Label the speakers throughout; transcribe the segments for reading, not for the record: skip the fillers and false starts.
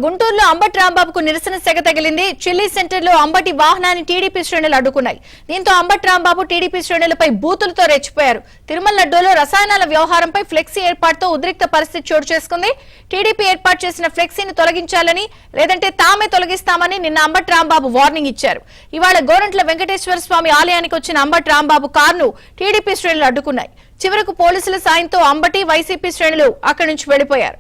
Speaker 1: గుంటూరులో అంబటి రాంబాబుకు నిరసన సెగ తగిలింది. చిల్లీ సెంటర్ లో అంబటి వాహనాన్ని టీడీపీ శ్రేణులు అడ్డుకున్నాయి. దీంతో అంబటి రాంబాబు టీడీపీ శ్రేణులపై బూతులతో రెచ్చిపోయారు. తిరుమల లడ్డూలో రసాయనాల వ్యవహారంపై ఫ్లెక్సీ ఏర్పాటుతో ఉద్రిక్త పరిస్థితి చోటు చేసుకుంది. టీడీపీ ఏర్పాటు చేసిన ఫ్లెక్సీని తొలగించాలని, లేదంటే తామే తొలగిస్తామని నిన్న అంబటి రాంబాబు వార్నింగ్ ఇచ్చారు. ఇవాళ గోరంట్ల వెంకటేశ్వర స్వామి ఆలయానికి వచ్చిన అంబటి రాంబాబు కారును టీడీపీ శ్రేణులు అడ్డుకున్నాయి. చివరకు పోలీసుల సాయంతో అంబటి వైసీపీ శ్రేణులు అక్కడి నుంచి వెళ్లిపోయారు.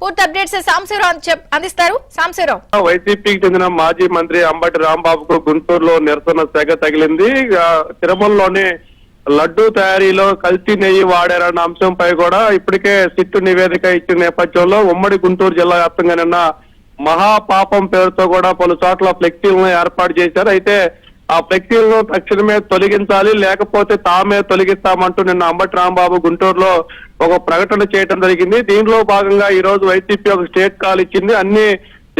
Speaker 1: పూర్తి అప్డేట్స్ సాంశీరావు అందిస్తారు. సాంశీరావు,
Speaker 2: వైసీపీకి చెందిన మాజీ మంత్రి అంబటి రాంబాబుకు గుంటూరులో నిరసన సెగ తగిలింది. తిరుమలలోని లడ్డూ తయారీలో కల్తీ నెయ్యి వాడారన్న అంశంపై కూడా ఇప్పటికే సిట్టు నివేదిక ఇచ్చిన నేపథ్యంలో ఉమ్మడి గుంటూరు జిల్లా వ్యాప్తంగా నిన్న మహాపాపం పేరుతో కూడా పలు చోట్ల ఫ్లెక్సీలను ఏర్పాటు చేశారు. అయితే ఆ ఫ్లెక్సీలను తక్షణమే తొలగించాలి, లేకపోతే తామే తొలగిస్తామంటూ నిన్న అంబటి రాంబాబు గుంటూరులో ఒక ప్రకటన చేయడం జరిగింది. దీనిలో భాగంగా ఈ రోజు వైసీపీ ఒక స్టేట్ కాల్ ఇచ్చింది. అన్ని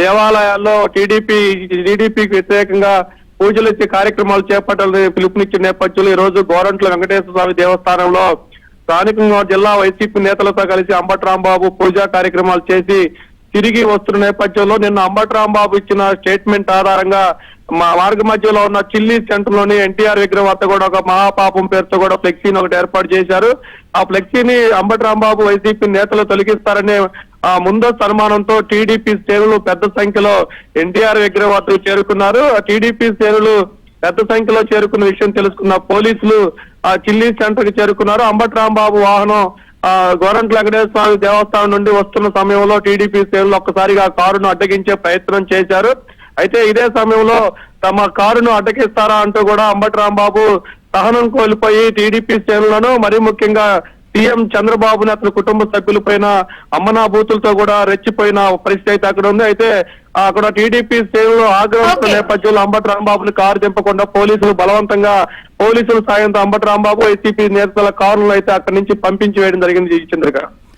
Speaker 2: దేవాలయాల్లో టీడీపీకి వ్యతిరేకంగా పూజలు ఇచ్చే కార్యక్రమాలు చేపట్టాలని పిలుపునిచ్చిన నేపథ్యంలో ఈ రోజు గోరంట్ల వెంకటేశ్వర స్వామి దేవస్థానంలో స్థానికంగా జిల్లా వైసీపీ నేతలతో కలిసి అంబటి రాంబాబు పూజా కార్యక్రమాలు చేసి తిరిగి వస్తున్న నేపథ్యంలో నిన్న అంబటి రాంబాబు ఇచ్చిన స్టేట్మెంట్ ఆధారంగా మార్గ మధ్యలో ఉన్న చిల్లీ సెంటర్ లోని ఎన్టీఆర్ విగ్రహం వద్ద కూడా ఒక మహాపాపం పేరుతో కూడా ఫ్లెక్సీని ఒకటి ఏర్పాటు చేశారు. ఆ ఫ్లెక్సీని అంబటి రాంబాబు వైసీపీ నేతలు తొలగిస్తారనే ముందస్తు అనుమానంతో టీడీపీ శ్రేణులు పెద్ద సంఖ్యలో ఎన్టీఆర్ విగ్రహం వద్దకు చేరుకున్నారు. ఆ టీడీపీ శ్రేణులు పెద్ద సంఖ్యలో చేరుకున్న విషయం తెలుసుకున్న పోలీసులు ఆ చిల్లీ సెంటర్ కి చేరుకున్నారు. అంబటి రాంబాబు వాహనం గోరంట్ల వెంకటేశ్వర స్వామి దేవస్థానం నుండి వస్తున్న సమయంలో టీడీపీ శ్రేణులు ఒక్కసారిగా కారును అడ్డగించే ప్రయత్నం చేశారు. అయితే ఇదే సమయంలో తమ కారును అడ్డగిస్తారా అంటూ కూడా అంబటి రాంబాబు సహనం కోల్పోయి టీడీపీ శ్రేణులను, మరీ ముఖ్యంగా సీఎం చంద్రబాబుని అతని కుటుంబ సభ్యులపైన అమ్మనాభూతులతో కూడా రెచ్చిపోయిన పరిస్థితి అయితే అక్కడ ఉంది. అయితే అక్కడ టీడీపీ శ్రేణులు ఆగ్రహిస్తున్న నేపథ్యంలో అంబటి రాంబాబుని కారు దింపకుండా పోలీసుల సాయంతో అంబటి రాంబాబు వైసీపీ నేతల కారులను అయితే అక్కడి నుంచి పంపించి వేయడం జరిగింది. చంద్రగా